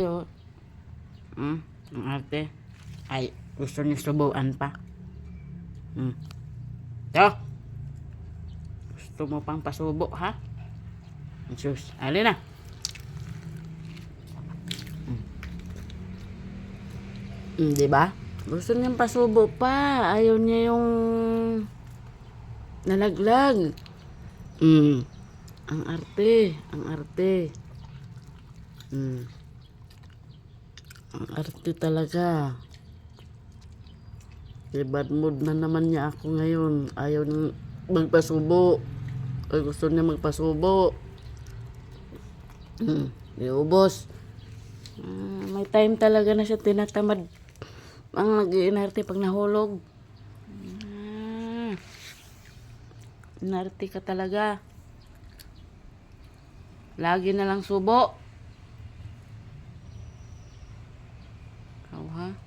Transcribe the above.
Yo. Ang arte. Ay, gusto niyo subuan pa. Yo. Gusto mo pang pasubo, ha? Sus, alin na. Di ba? Gusto niyang pasubo pa. Ayaw niya yung nalaglag. Ang arte. Ang arte. Ang arte talaga. Bad mood na naman niya ako ngayon. Ayaw nang magpasubo. Ay, gusto niya magpasubo. Iubos. May time talaga na siya tinatamad. Ang nag-iinarte pag nahulog. Inarte ka talaga. Lagi na lang subo. Ikaw, ha?